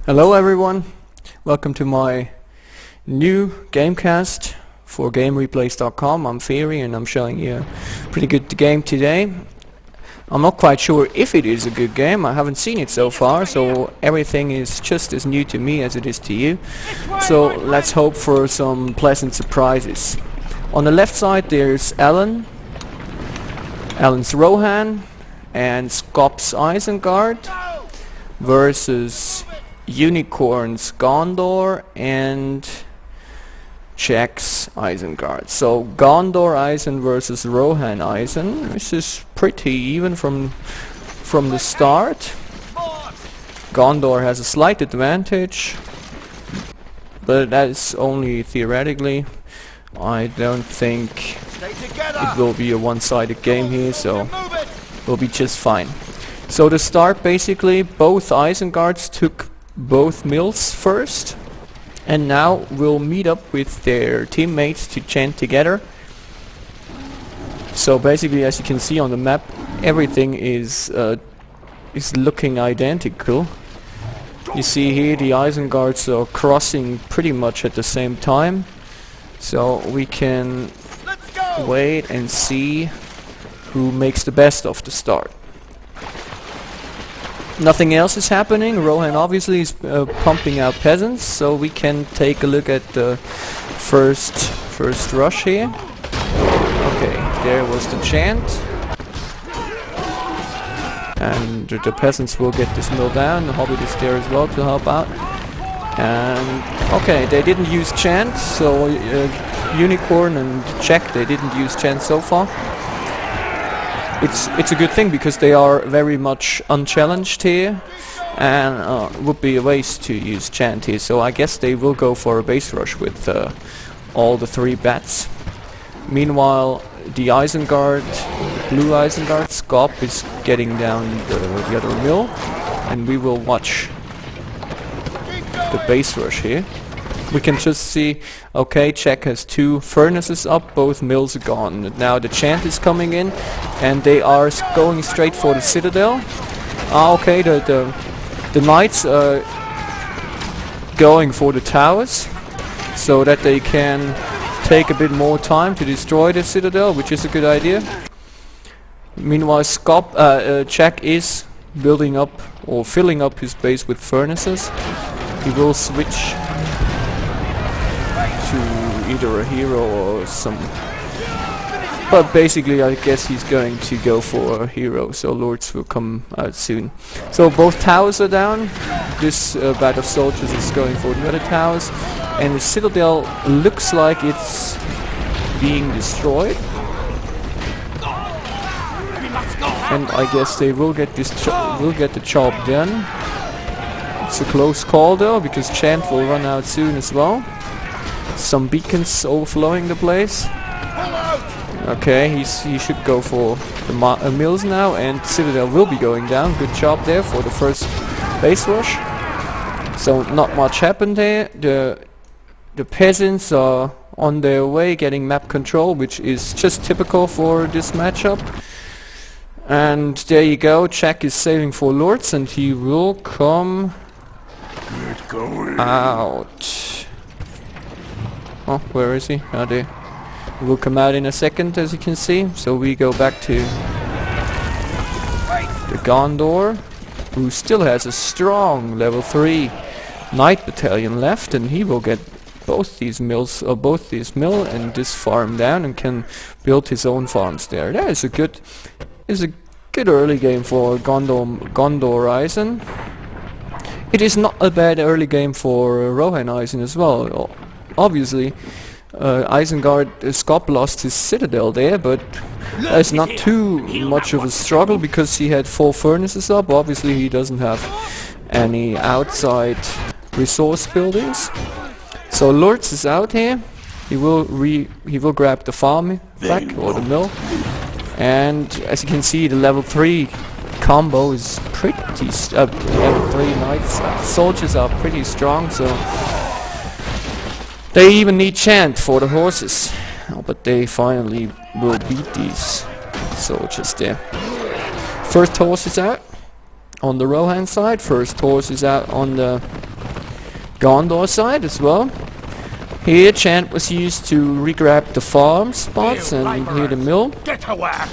Hello everyone, welcome to my new gamecast for GameReplays.com. I'm Theory and I'm showing you a pretty good game today. I'm not quite sure if it is a good game, I haven't seen it so far, so everything is just as new to me as it is to you. So let's hope for some pleasant surprises. On the left side there's Alan's Rohan and Scop's Isengard versus Unikorn's Gondor and Jack's Isengard. So Gondor Eisen versus Rohan Eisen. This is pretty even from the start. Gondor has a slight advantage, but that is only theoretically. I don't think it will be a one-sided game here, so we'll be just fine. So to start, basically both Isengards took both mills first, and now we'll meet up with their teammates to chant together. So basically, as you can see on the map, everything is looking identical. You see here the Isengards are crossing pretty much at the same time, so we can wait and see who makes the best of the start. Nothing else is happening. Rohan obviously is pumping out peasants, so we can take a look at the first rush here. Okay, there was the chant, and the peasants will get this mill down. The Hobbit is there as well to help out. And okay, they didn't use chant, so Unikorn and Jack, they didn't use chant so far. It's a good thing because they are very much unchallenged here, and would be a waste to use chant here. So I guess they will go for a base rush with all the three bats. Meanwhile, the Isengard, blue Isengard, Scop is getting down the other mill, and we will watch the base rush here. We can just see, okay, Czech has two furnaces up, both mills are gone. Now the chant is coming in, and they are going straight for the citadel. Okay, the knights are going for the towers, so that they can take a bit more time to destroy the citadel, which is a good idea. Meanwhile, Czech is building up or filling up his base with furnaces. He will switch to either a hero or some, but basically I guess he's going to go for a hero, so lords will come out soon. So both towers are down. This bat of soldiers is going for the other towers, and the citadel looks like it's being destroyed, and I guess they will get this get the job done. It's a close call though, because chant will run out soon as well. Some beacons overflowing the place. Okay, he should go for the mills now, and citadel will be going down. Good job there for the first base rush. So not much happened there. The peasants are on their way getting map control, which is just typical for this matchup. And there you go, Czech is saving for lords, and he will come out. Oh, where is he? Oh, there. He will come out in a second, as you can see. So we go back to the Gondor, who still has a strong level 3 knight battalion left, and he will get both these mills, both this mill and this farm down, and can build his own farms there. That is a good early game for Gondor Eisen. It is not a bad early game for Rohan Eisen as well. Obviously, Isengard Scop lost his citadel there, but it's not too much of a struggle because he had 4 furnaces up. Obviously, he doesn't have any outside resource buildings. So Lords is out here. He will grab the farm back, or the mill, and as you can see, the level 3 combo is pretty level 3 knights soldiers are pretty strong, so they even need chant for the horses. Oh, but they finally will beat these soldiers there. First horse is out on the Rohan side, first horse is out on the Gondor side as well. Here Chant was used to re-grab the farm spots and here the mill.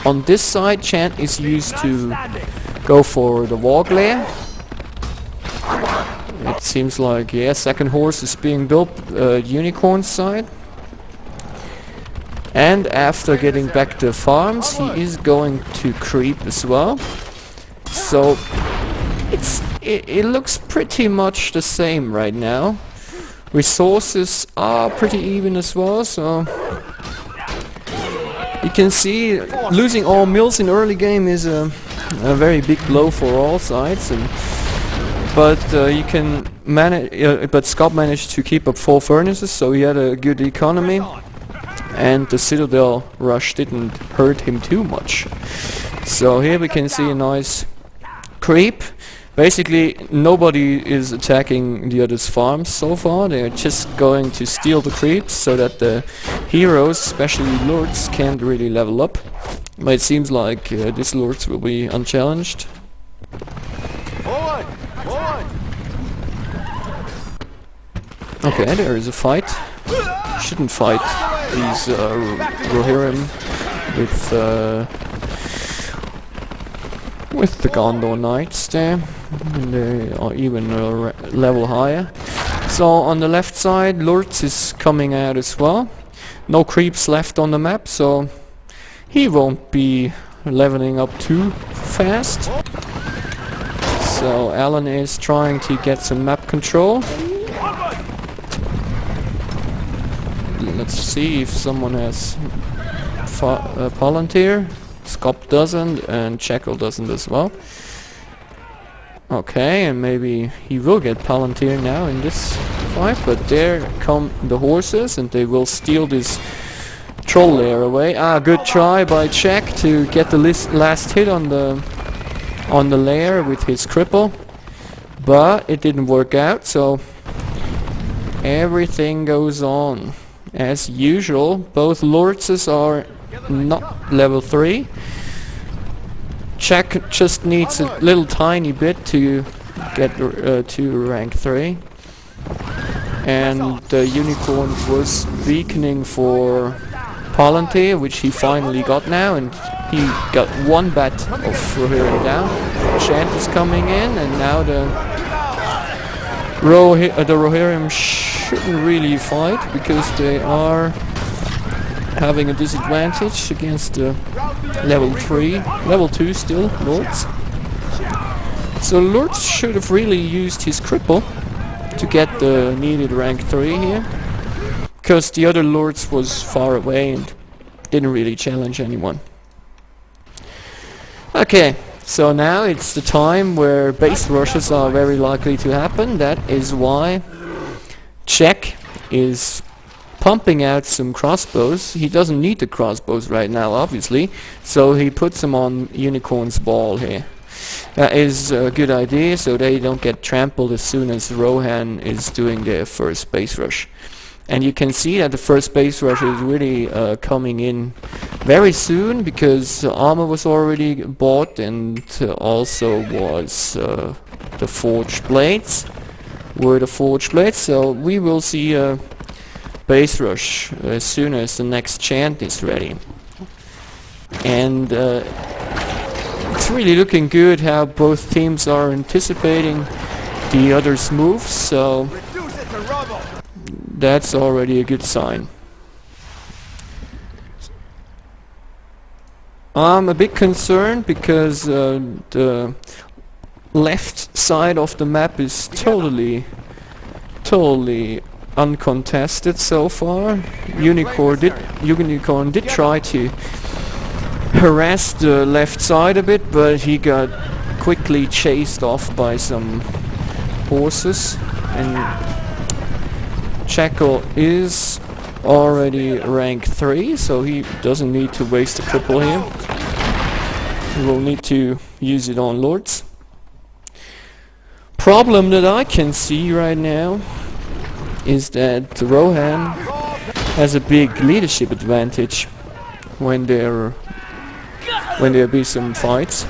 On this side Chant is used to go for the Warg lair. It seems like, yeah, second horse is being built Unikorn side. And after getting back the farms, he is going to creep as well. So it looks pretty much the same right now. Resources are pretty even as well, so you can see losing all mills in early game is a very big blow for all sides. But you can manage. But Scop managed to keep up 4 furnaces, so he had a good economy, and the Citadel rush didn't hurt him too much. So here we can see a nice creep. Basically, nobody is attacking the other's farms so far. They're just going to steal the creeps so that the heroes, especially lords, can't really level up. But it seems like these lords will be unchallenged. Okay, there is a fight. Shouldn't fight these Rohirrim with the Gondor Knights there. And they are even a level higher. So on the left side, Lurtz is coming out as well. No creeps left on the map, so he won't be leveling up too fast. So Alan is trying to get some map control. Let's see if someone has Palantir. Scop doesn't, and Jekyll doesn't as well. Okay, and maybe he will get Palantir now in this fight, but there come the horses and they will steal this troll lair away. Good try by Jack to get the last hit on the lair with his cripple, but it didn't work out, so everything goes on as usual. Both Lordses are not level 3. Jack just needs a little tiny bit to get to rank 3. And the Unicorn was weakening for Palantir, which he finally got now, and he got 1 bat of Rohirrim down. Chant is coming in, and now the Rohirrim shouldn't really fight because they are having a disadvantage against the level 2 still Lords. So Lords should have really used his cripple to get the needed rank 3 here, because the other Lords was far away and didn't really challenge anyone. Okay, so now it's the time where base rushes are very likely to happen. That is why Jack is pumping out some crossbows. He doesn't need the crossbows right now, obviously, so he puts them on Unicorn's ball here. That is a good idea, so they don't get trampled as soon as Rohan is doing their first base rush. And you can see that the first base rush is really coming in very soon, because armor was already bought, and also was the forged blades. So we will see a base rush as soon as the next chant is ready. And it's really looking good how both teams are anticipating the other's moves, so that's already a good sign. I'm a bit concerned because the left side of the map is totally uncontested so far. Unicorn did try to harass the left side a bit, but he got quickly chased off by some horses, and Jekyll is already rank 3, so he doesn't need to waste a cripple here. He will need to use it on Lords. Problem that I can see right now is that Rohan has a big leadership advantage when there be some fights,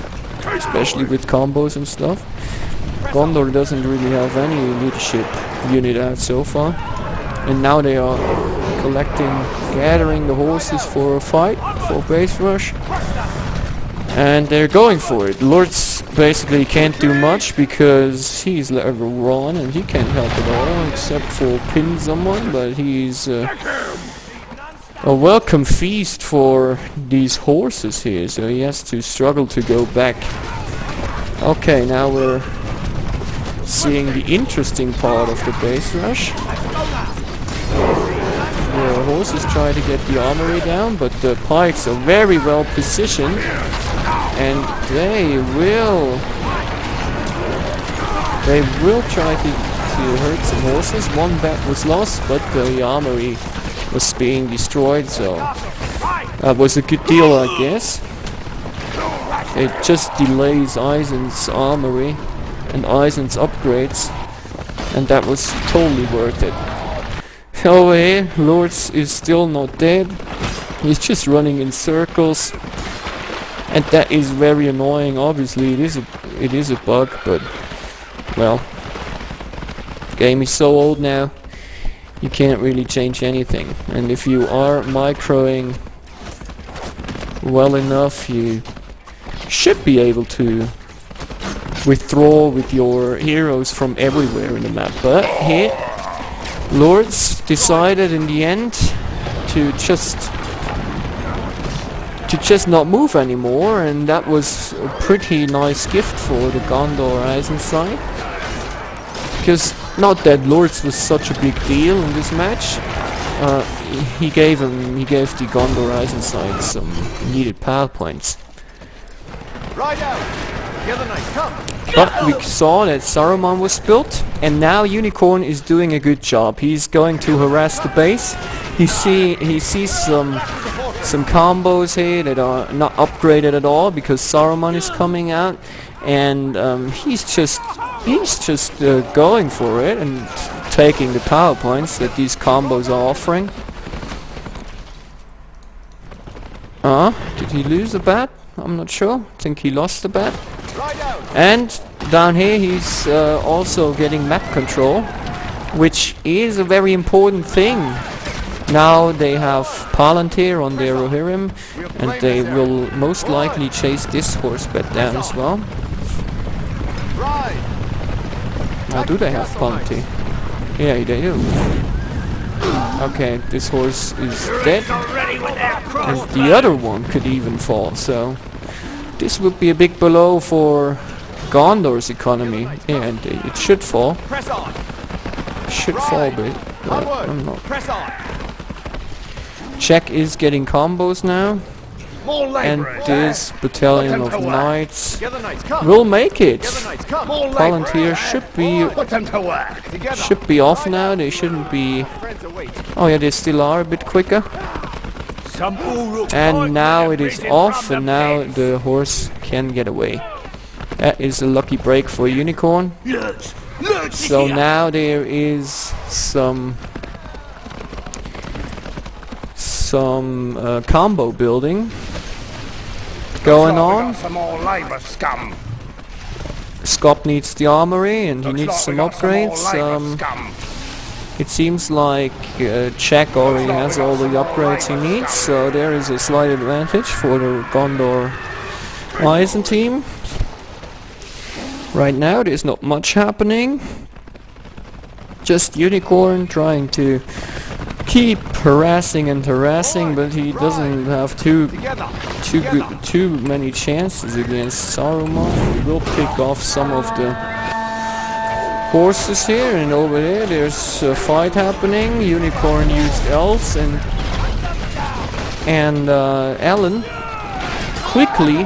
especially with combos and stuff. Gondor doesn't really have any leadership unit out so far. And now they are gathering the horses for a fight, for base rush. And they're going for it. Lords basically can't do much because he's level 1 and he can't help at all except for pin someone, but he's a welcome feast for these horses here, so he has to struggle to go back. Okay, now we're seeing the interesting part of the base rush. The horses try to get the armory down, but the pikes are very well positioned, and they will try to hurt some horses. One bat was lost, but the armory was being destroyed, so that was a good deal, I guess. It just delays Eisen's armory and Eisen's upgrades, and that was totally worth it. Over here, Lords is still not dead. He's just running in circles, and that is very annoying. Obviously, it is a bug, but well, the game is so old now, you can't really change anything. And if you are microing well enough, you should be able to withdraw with your heroes from everywhere in the map. But here, Lords decided in the end to just not move anymore, and that was a pretty nice gift for the Gondor Eisen side. Because not that Lords was such a big deal in this match, he gave the Gondor Eisen side some needed power points. Right out. But we saw that Saruman was built, and now Unikorn is doing a good job. He's going to harass the base. He sees some combos here that are not upgraded at all because Saruman is coming out, and he's just going for it and taking the power points that these combos are offering. Did he lose a bat? I'm not sure. I think he lost the bat. And down here he's also getting map control, which is a very important thing. Now they have Palantir on their Rohirrim, and they will most likely chase this horse bat down as well. Now, do they have Palantir? Yeah, they do. Okay, this horse is dead, and the other one could even fall, so this would be a big blow for Gondor's economy. Yeah, and it should fall. Should fall, but I'm not. Czech is getting combos now, and this battalion of knights will make it. Palantir should be off now. They shouldn't be. Oh yeah, they still are a bit quicker. And now it is off, and now the horse can get away. That is a lucky break for Unikorn. So now there is some combo building going on. Scop needs the armory, and he needs some upgrades. It seems like Czech already has all the upgrades he needs, so there is a slight advantage for the Gondor Eisen team. Right now there's not much happening. Just Unikorn trying to keep harassing and harassing, but he doesn't have too many chances against Saruman. He will pick off some of the horses here, and over there's a fight happening. Unikorn used elves, and Alan quickly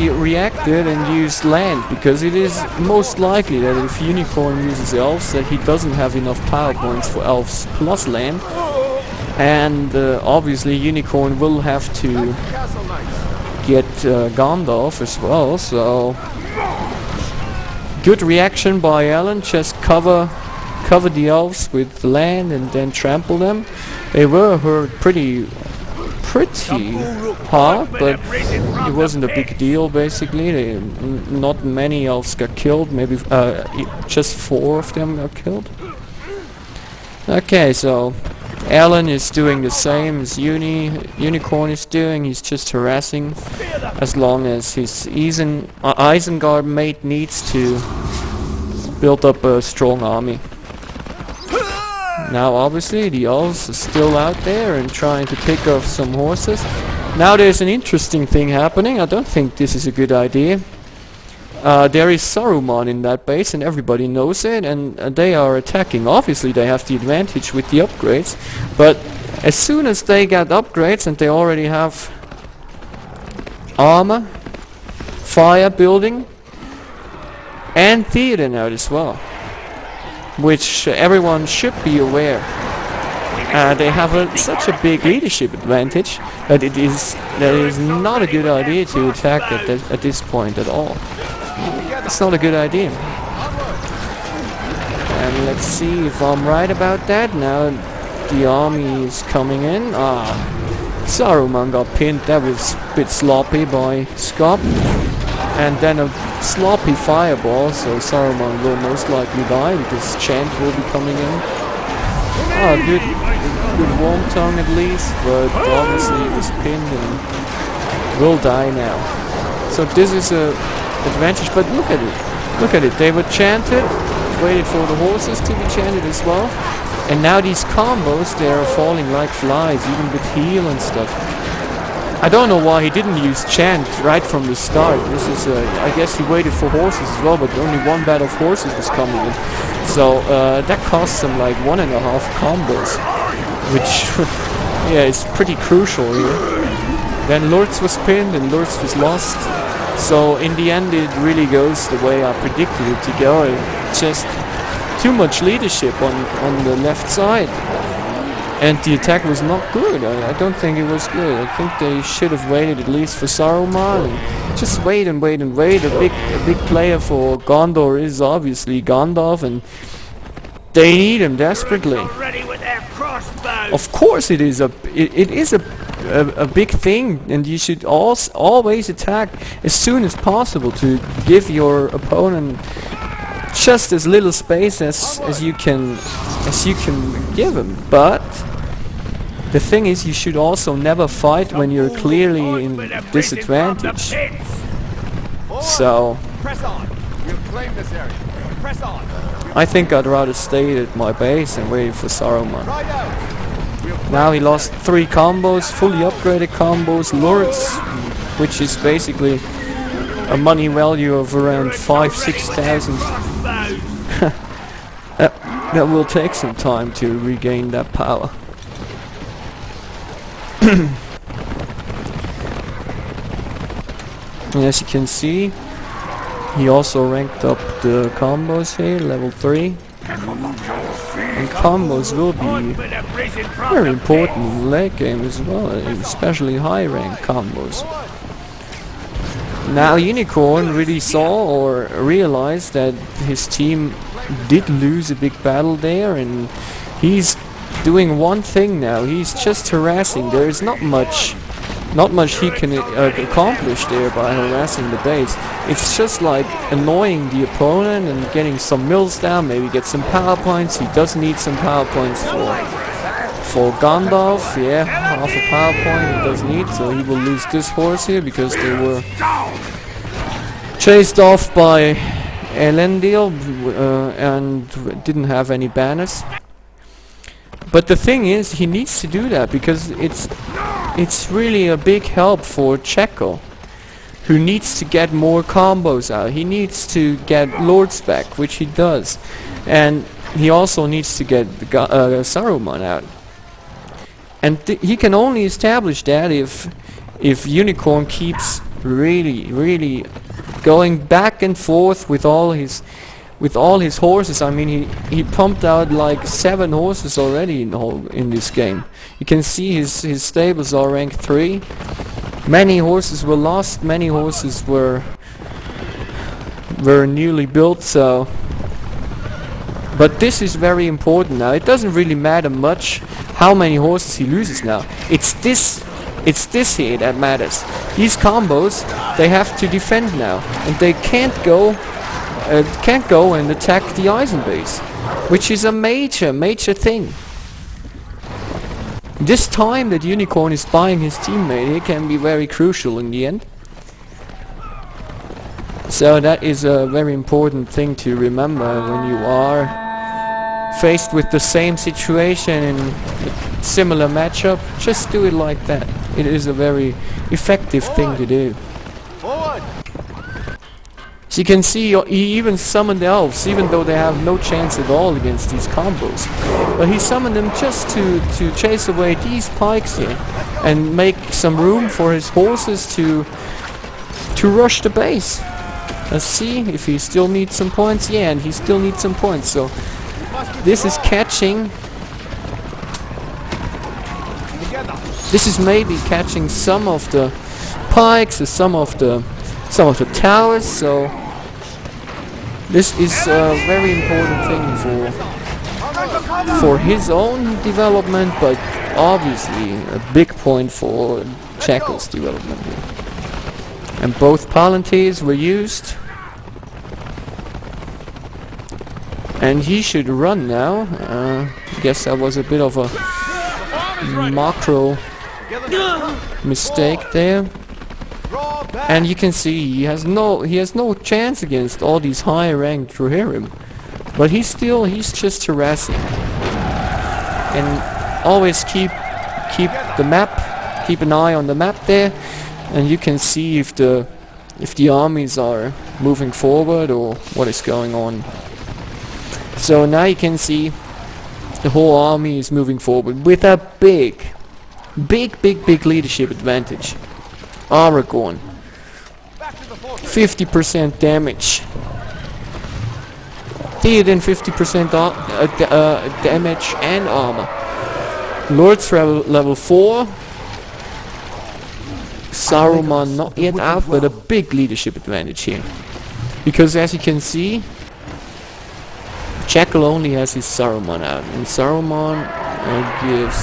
reacted and used land, because it is most likely that if Unikorn uses elves that he doesn't have enough power points for elves plus land, and obviously Unikorn will have to get Gandalf as well, so good reaction by Alan. Just cover the elves with land and then trample them. They were hurt pretty pretty hard, but it wasn't a big deal basically. Not many elves got killed, maybe just 4 of them got killed. Okay, so Alan is doing the same as Unikorn is doing. He's just harassing as long as his Isengard mate needs to build up a strong army. Now obviously the elves are still out there and trying to pick off some horses. Now there's an interesting thing happening. I don't think this is a good idea. There is Saruman in that base and everybody knows it, and they are attacking. Obviously they have the advantage with the upgrades, but as soon as they get upgrades and they already have armor, fire building and theater now as well, which everyone should be aware. They have such a big leadership advantage that it is not a good idea to attack at this point at all. It's not a good idea. And let's see if I'm right about that. Now the army is coming in. Saruman got pinned. That was a bit sloppy by Scop. And then a sloppy fireball, so Saruman will most likely die because Chant will be coming in. Good warm tongue at least, but obviously he was pinned and will die now. So this is a advantage, but look at it. They were chanted, waited for the horses to be chanted as well, and now these combos, they are falling like flies, even with heal and stuff. I don't know why he didn't use chant right from the start. This is I guess he waited for horses as well, but only one batch of horses was coming in, so that cost him like 1.5 combos, which yeah, is pretty crucial here. Then Lurtz was pinned and Lurtz was lost. So in the end it really goes the way I predicted it to go. Just too much leadership on the left side. And the attack was not good. I don't think it was good. I think they should have waited at least for Saruman. And just wait and wait and wait. A big player for Gondor is obviously Gandalf, and they need him desperately. Of course it is a big thing, and you should always attack as soon as possible to give your opponent just as little space as you can give him. But the thing is, you should also never fight when you're clearly in disadvantage. So I think I'd rather stay at my base and wait for Saruman. Now he lost 3 combos, fully upgraded combos, Lurtz, which is basically a money value of around 5,000-6,000. That will take some time to regain that power. And as you can see, he also ranked up the combos here, level 3. And combos will be very important in the late game as well, especially high rank combos. Now Unikorn really saw or realized that his team did lose a big battle there, and he's doing one thing now. He's just harassing. There is not much he can accomplish there by harassing the base. It's just like annoying the opponent and getting some mills down, maybe get some power points. He does need some power points for Gandalf. Yeah, half a power point he does need, so he will lose this horse here because they were chased off by Elendil and didn't have any banners. But the thing is, he needs to do that because it's really a big help for Checo, who needs to get more combos out. He needs to get Lords back, which he does, and he also needs to get Saruman out. And he can only establish that if Unikorn keeps really going back and forth with all his horses. I mean, he pumped out like 7 horses already in this game. You can see his stables are ranked 3. Many horses were lost, many horses were newly built, so... But this is very important now. It doesn't really matter much how many horses he loses now. It's this It's this here that matters. These combos, they have to defend now, and they can't go and attack the Eisen base, which is a major thing. This time that Unikorn is buying his teammate, it can be very crucial in the end. So that is a very important thing to remember when you are faced with the same situation in a similar matchup. Just do it like that. It is a very effective thing to do. Forward. So you can see he even summoned elves, even though they have no chance at all against these combos. But he summoned them just to chase away these pikes here and make some room for his horses to rush the base. Let's see if he still needs some points. Yeah, and he still needs some points. So this is catching. This is maybe catching some of the pikes or some of the towers. So this is a very important thing for his own development, but obviously a big point for Jekyll's development here. And both Palantirs were used. And he should run now. Guess that was a bit of a macro mistake there. And you can see he has no chance against all these high ranked Rohirrim. But he's just harassing. And always keep the map, keep an eye on the map there, and you can see if the armies are moving forward or what is going on. So now you can see the whole army is moving forward with a big leadership advantage. Aragorn, 50% damage. Theoden 50% damage and armor. Lords level 4. Saruman not yet out, but a big leadership advantage here. Because as you can see, Jekyll only has his Saruman out, and Saruman gives...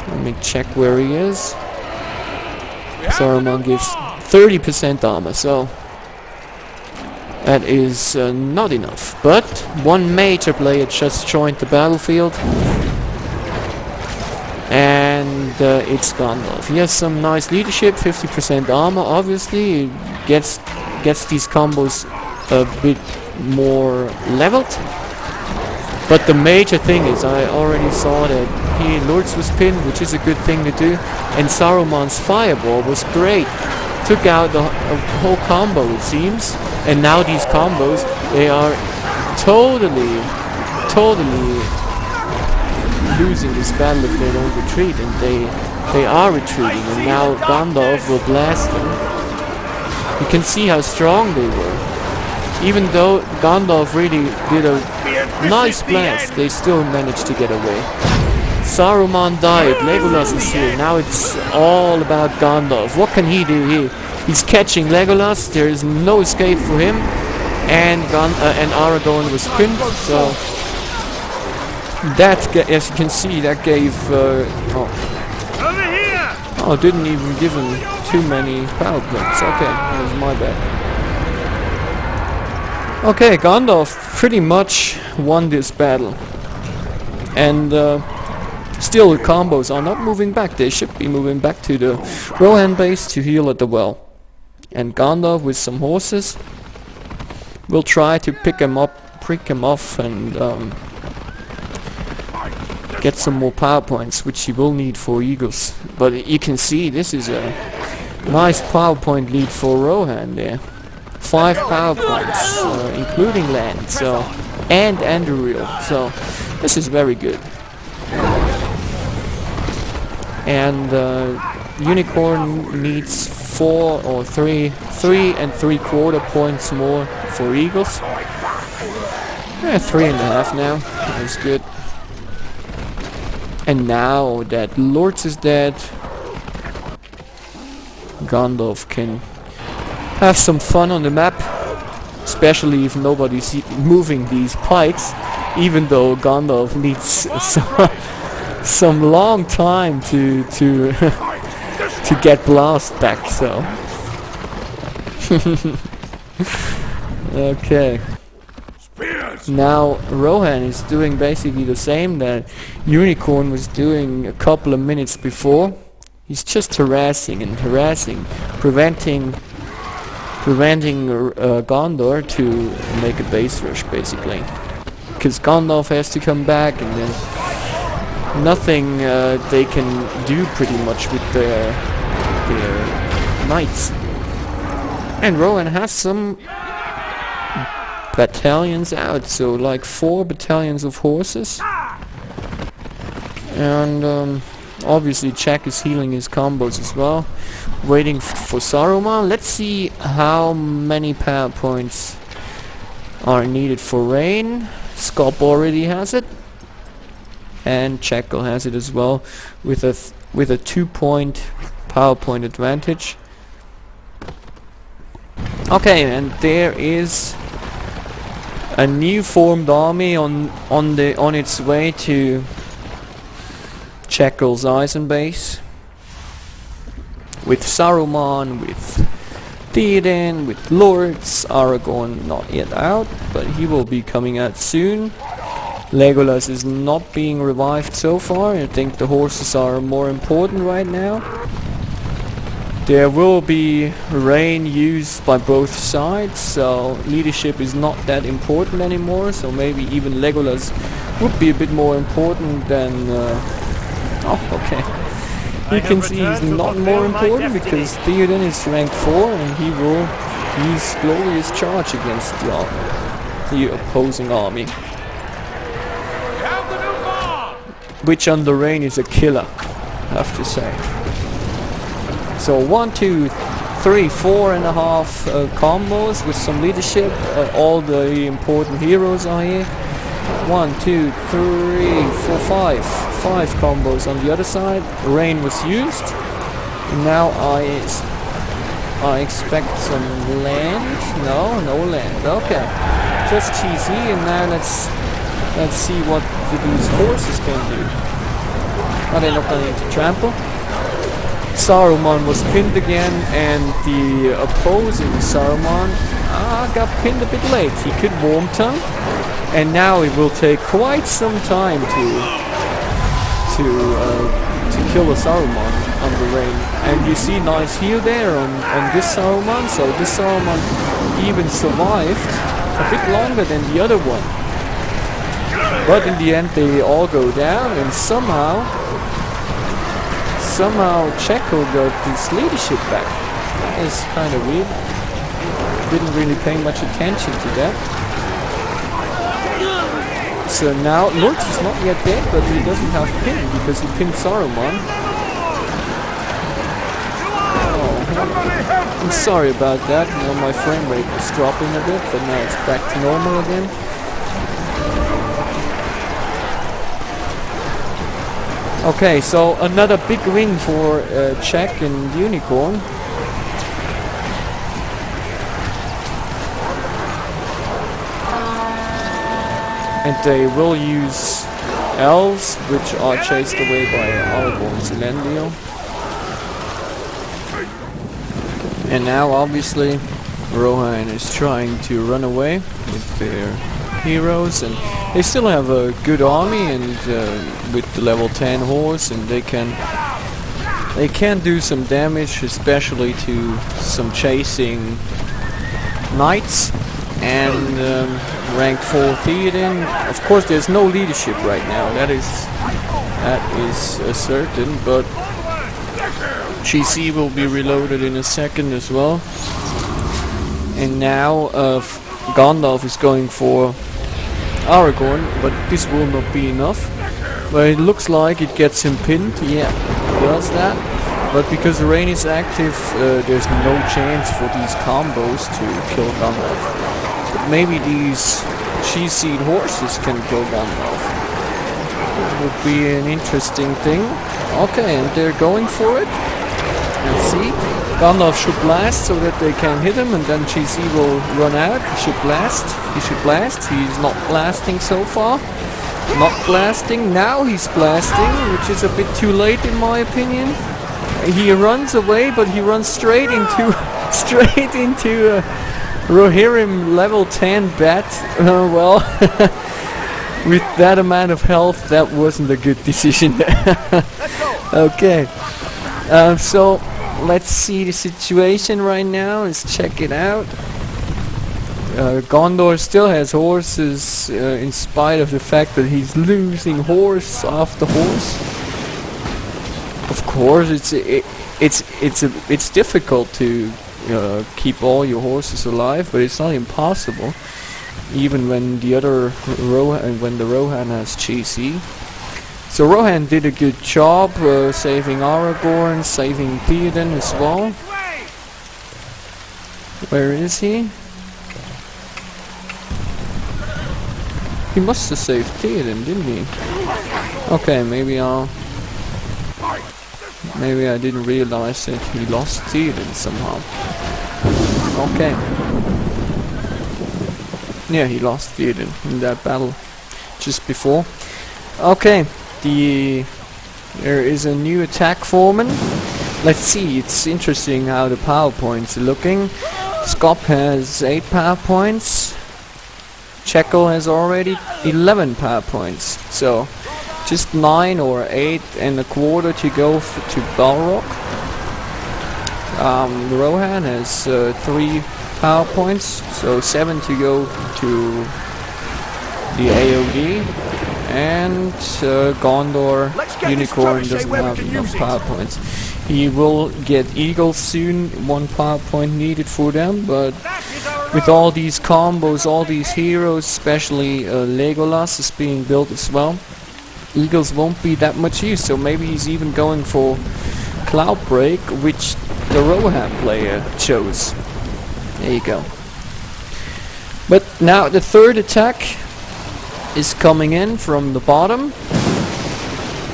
Let me check where he is. Saruman gives 30% armor, so that is not enough. But one major player just joined the battlefield, and it's Gandalf. He has some nice leadership, 50% armor. Obviously, he gets these combos a bit more leveled. But the major thing is, I already saw that Lords was pinned, which is a good thing to do, and Saruman's fireball was great. Took out the whole combo, it seems, and now these combos, they are totally losing this battle if they don't retreat, and they are retreating, and now Gandalf will blast them. You can see how strong they were. Even though Gandalf really did a nice blast, they still managed to get away. Saruman died, Legolas is here, now it's all about Gandalf. What can he do here? He's catching Legolas, there is no escape for him, and Aragorn was pinned, so that, as you can see, that gave... didn't even give him too many power points. Okay, that was my bad. Okay, Gandalf pretty much won this battle. And still the combos are not moving back. They should be moving back to the Rohan base to heal at the well. And Gandalf with some horses will try to pick him off and get some more power points, which he will need for Eagles. But you can see this is a nice power point lead for Rohan there. 5 power points, including land, so and Anduril. So this is very good. And Unikorn needs 4 or 3 and 3/4 points more for Eagles. 3.5 now. That's good. And now that Lords is dead, Gandalf can have some fun on the map, especially if nobody's moving these pikes, even though Gandalf needs some long time to to get blast back, so. Okay. Now Rohan is doing basically the same that Unikorn was doing a couple of minutes before. He's just harassing and harassing, preventing Gondor to make a base rush, basically. Because Gandalf has to come back, and then nothing they can do pretty much with their knights. And Rohan has some battalions out, so like 4 battalions of horses. And obviously Jack is healing his combos as well, waiting for Saruman. Let's see how many power points are needed for rain. Scop already has it, and Jackal has it as well, with a 2-point power point advantage. Okay, and there is a new formed army on its way to Jackal's Eisen base, with Saruman, with Theoden, with Lords. Aragorn not yet out, but he will be coming out soon. Legolas is not being revived so far. I think the horses are more important right now. There will be rain used by both sides, so leadership is not that important anymore, so maybe even Legolas would be a bit more important than... oh, okay. You can see he's not more important because Theoden is ranked 4 and he will use Glorious Charge against the opposing army. Which under rain is a killer, I have to say. So 1, 2, 3, 4.5 combos with some leadership. All the important heroes are here. 1, 2, 3, 4, 5. 5 combos on the other side. Rain was used. Now I expect some land. No land. Okay, just GC, and now let's see what these horses can do. Are they not going to trample? Saruman was pinned again, and the opposing Saruman got pinned a bit late. He could warm tongue, and now it will take quite some time to kill a Saruman under rain. And you see nice heal there on this Saruman, so this Saruman even survived a bit longer than the other one. But in the end they all go down, and somehow Checo got this leadership back. That is kind of weird. Didn't really pay much attention to that. So now Lurtz is not yet dead, but he doesn't have pin because he pinned Saruman. Oh, I'm sorry about that. You know, my frame rate was dropping a bit, but now it's back to normal again. Okay, so another big win for Jack and Unikorn. And they will use elves, which are chased away by Aragorn's Elendil. And now obviously Rohan is trying to run away with their heroes, and they still have a good army, and with the level 10 horse, and they can do some damage, especially to some chasing knights. And rank 4 Theoden. Of course there's no leadership right now, that is certain, but GC will be reloaded in a second as well. And now Gandalf is going for Aragorn, but this will not be enough. But it looks like it gets him pinned. Yeah, it does that. But because the rain is active, there's no chance for these combos to kill Gandalf. But maybe these GC horses can kill Gandalf. That would be an interesting thing. Okay, and they're going for it. Let's see. Gandalf should blast so that they can hit him, and then GC will run out. He should blast. He's not blasting so far. Not blasting. Now he's blasting, which is a bit too late in my opinion. he runs away, but he runs straight into straight into a Rohirrim level 10 bat. Well, with that amount of health, that wasn't a good decision. Okay, so let's see the situation right now. Let's check it out. Gondor still has horses, in spite of the fact that he's losing horse after horse. Of course, it's difficult to keep all your horses alive, but it's not impossible. Even when the other when the Rohan has GC. So Rohan did a good job saving Aragorn, saving Theoden as well. Where is he? He must have saved Theoden, didn't he? Okay, maybe I didn't realize that he lost Theoden somehow. Okay. Yeah, he lost Theoden in that battle just before. Okay, there is a new attack foreman. Let's see, it's interesting how the PowerPoints are looking. Scop has 8 PowerPoints. Checo has already 11 PowerPoints. So just 9 or 8.25 to go to Balrog. Rohan has 3 PowerPoints, so 7 to go to the AOD. And Gondor, Unikorn doesn't have enough PowerPoints. He will get Eagles soon, 1 PowerPoint needed for them, but with all these combos, all these heroes, especially Legolas is being built as well, Eagles won't be that much use, so maybe he's even going for Cloudbreak, which the Rohan player chose. There you go. But now the third attack is coming in from the bottom.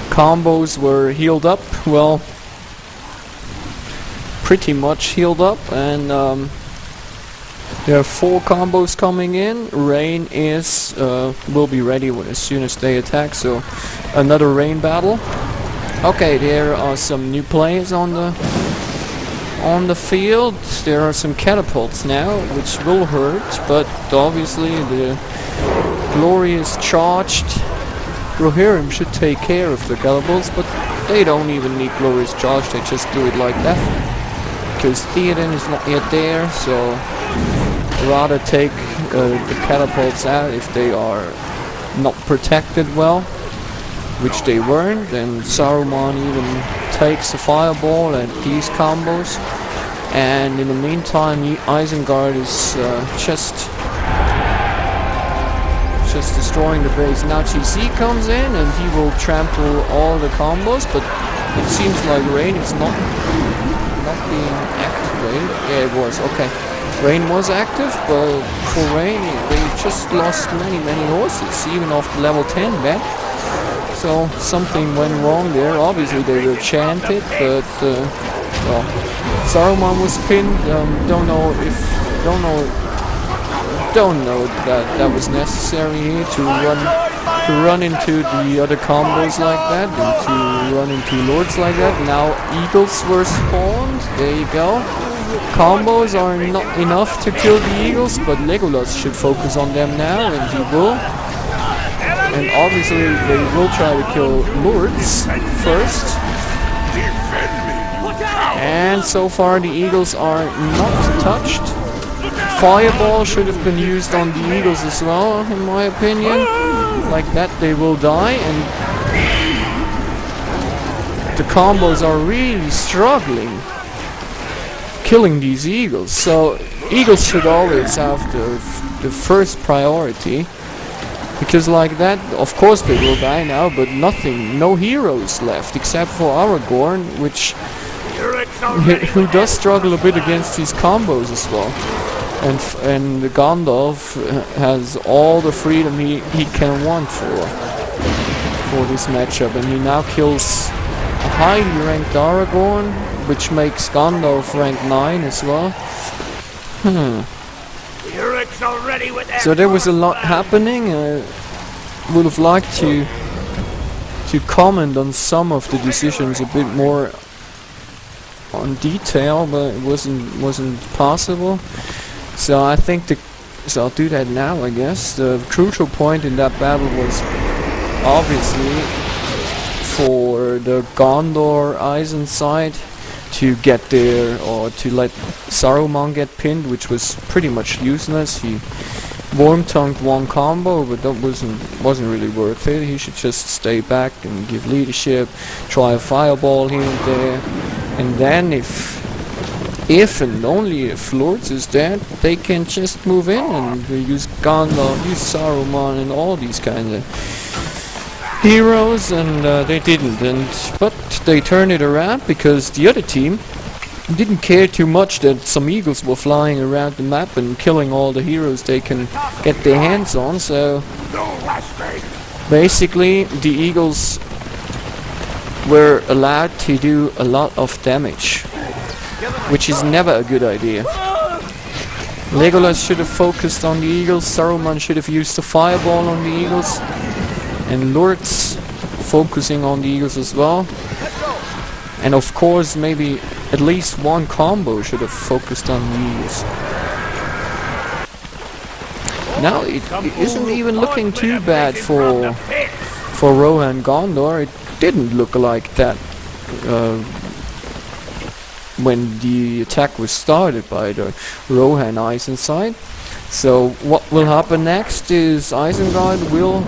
Combos were healed up, well, pretty much healed up, and there are 4 combos coming in. Rain is will be ready as soon as they attack, so another rain battle. Okay, there are some new players on the field. There are some catapults now, which will hurt, but obviously the glorious charged Rohirrim should take care of the catapults, but they don't even need glorious charge, they just do it like that. Because Theoden is not yet there, so rather take the catapults out if they are not protected well, which they weren't. And Saruman even takes a fireball at these combos, and in the meantime Isengard is just destroying the base. Now GC comes in and he will trample all the combos, but it seems like Rain is not being activated. Yeah, it was. Okay, Rain was active, but for Rain they just lost many horses, even off the level 10 bet. So something went wrong there. Obviously they were chanted, but well, Saruman was pinned. Don't know that was necessary here to run into the other combos like that, and to run into lords like that. Now eagles were spawned. There you go. Combos are not enough to kill the eagles, but Legolas should focus on them now, and he will. And obviously they will try to kill lords first. And so far the eagles are not touched. Fireball should have been used on the eagles as well, in my opinion. Like that they will die, and the combos are really struggling killing these eagles. So eagles should always have the first priority, because like that, of course they will die now, but no heroes left except for Aragorn, which who does struggle a bit against these combos as well. And Gandalf has all the freedom he can want for this matchup, and he now kills a highly ranked Aragorn, which makes Gandalf rank 9 as well. So there was a lot happening. Would have liked to comment on some of the decisions a bit more on detail, but it wasn't possible. So I think so I'll do that now, I guess. The crucial point in that battle was obviously for the Gondor Eisen side to get there, or to let Saruman get pinned, which was pretty much useless. He worm-tongued one combo, but that wasn't really worth it. He should just stay back and give leadership, try a fireball here and there, and then if and only if Lords is dead, they can just move in and use Gondor, use Saruman and all these kinds of heroes, and they didn't. But they turned it around because the other team didn't care too much that some eagles were flying around the map and killing all the heroes they can get their hands on. So basically the eagles were allowed to do a lot of damage, which is never a good idea. Legolas should have focused on the eagles, Saruman should have used the fireball on the eagles, and Lords focusing on the eagles as well. And of course maybe at least one combo should have focused on the eagles. Now it isn't even looking too bad for Rohan Gondor. It didn't look like that when the attack was started by the Rohan Eisen side. So what will happen next is Isengard will,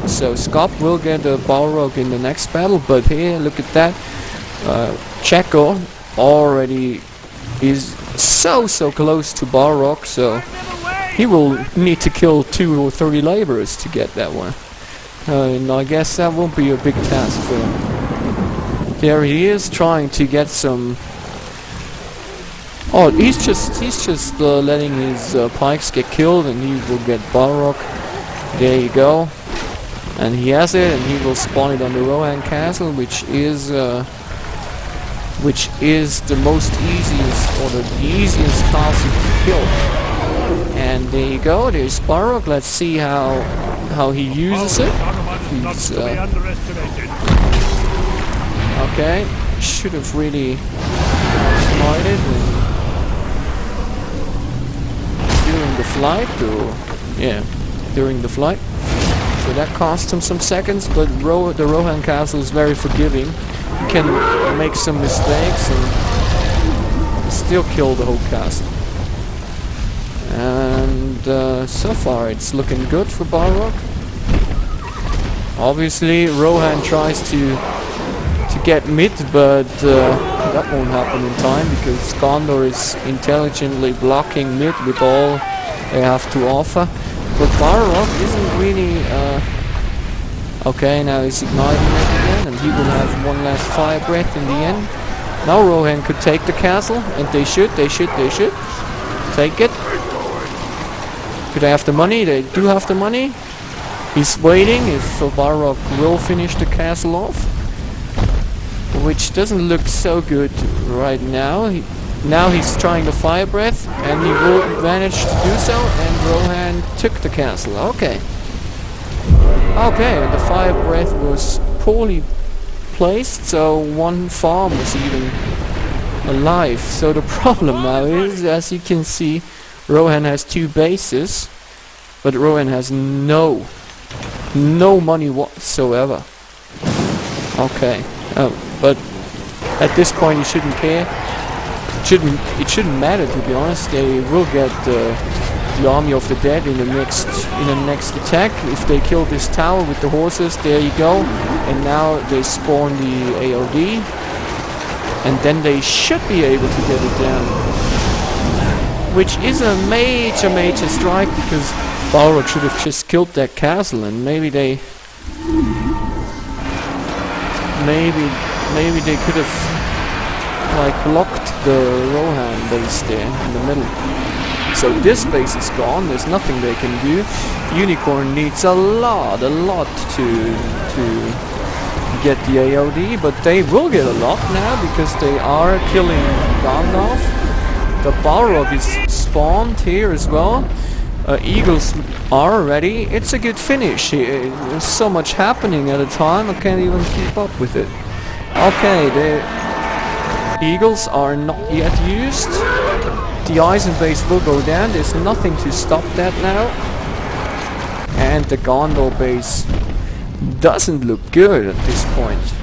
so Scop will get a Balrog in the next battle, but here, look at that. Checo already is so close to Balrog, so he will need to kill 2 or 3 laborers to get that one. And I guess that won't be a big task for him. There he is, trying to get some... Oh, he's just letting his pikes get killed, and he will get Balrog. There you go. And he has it, and he will spawn it on the Rohan Castle, which is the most easiest, or the easiest castle to kill. And there you go, there's Balrog. Let's see how he uses it. He's, okay, should have really smarted during the flight, during the flight. So that cost him some seconds, but the Rohan Castle is very forgiving. You can make some mistakes and still kill the whole castle. And so far it's looking good for Balrog. Obviously Rohan tries to get mid, but that won't happen in time because Gondor is intelligently blocking mid with all they have to offer. But Balrog isn't really... okay, now he's igniting it again, and he will have one last fire breath in the end. Now Rohan could take the castle, and they should take it. Do they have the money? They do have the money. He's waiting if Balrog will finish the castle off, which doesn't look so good right now. Now he's trying the fire breath, and he will manage to do so, and Rohan took the castle. Okay. Okay, the fire breath was poorly placed, so one farm was even alive. So the problem now is, as you can see, Rohan has 2 bases, but Rohan has no money whatsoever. Okay, but at this point you shouldn't care. It shouldn't matter, to be honest. They will get the army of the dead in the next attack if they kill this tower with the horses. There you go. And now they spawn the AOD, and then they should be able to get it down, which is a major strike, because Balrog should have just killed that castle, and maybe they could have like blocked the Rohan base there in the middle. So this base is gone, there's nothing they can do. Unikorn needs a lot to get the AOD, but they will get a lot now because they are killing Gandalf. The Balrog is spawned here as well. Eagles are ready. It's a good finish. There's so much happening at a time, I can't even keep up with it. Okay, Eagles are not yet used. The Eisen base will go down. There's nothing to stop that now. And the Gondor base doesn't look good at this point.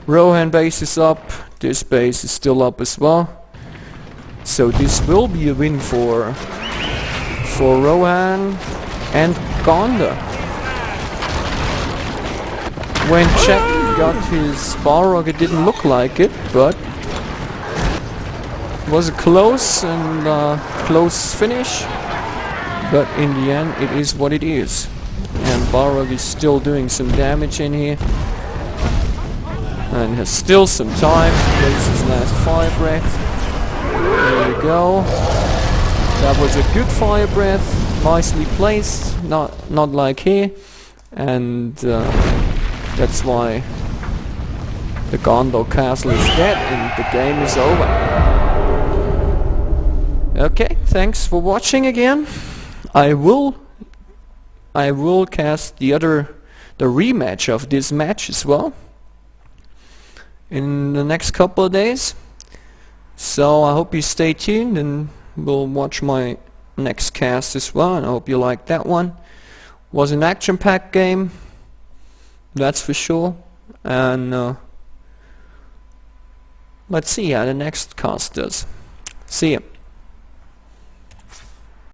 Rohan base is up. This base is still up as well. So this will be a win for Rohan and Gondor. When Jack got his Balrog, it didn't look like it, but it was a close and close finish. But in the end, it is what it is. And Balrog is still doing some damage in here. And has still some time to place his last fire breath. There you go. That was a good fire breath. Nicely placed. Not like here. And that's why the Gondor castle is dead and the game is over. Okay, thanks for watching again. I will cast the rematch of this match as well in the next couple of days. So I hope you stay tuned and we'll watch my next cast as well, and I hope you liked that one. Was an action-packed game, that's for sure, and let's see how the next cast does. See ya.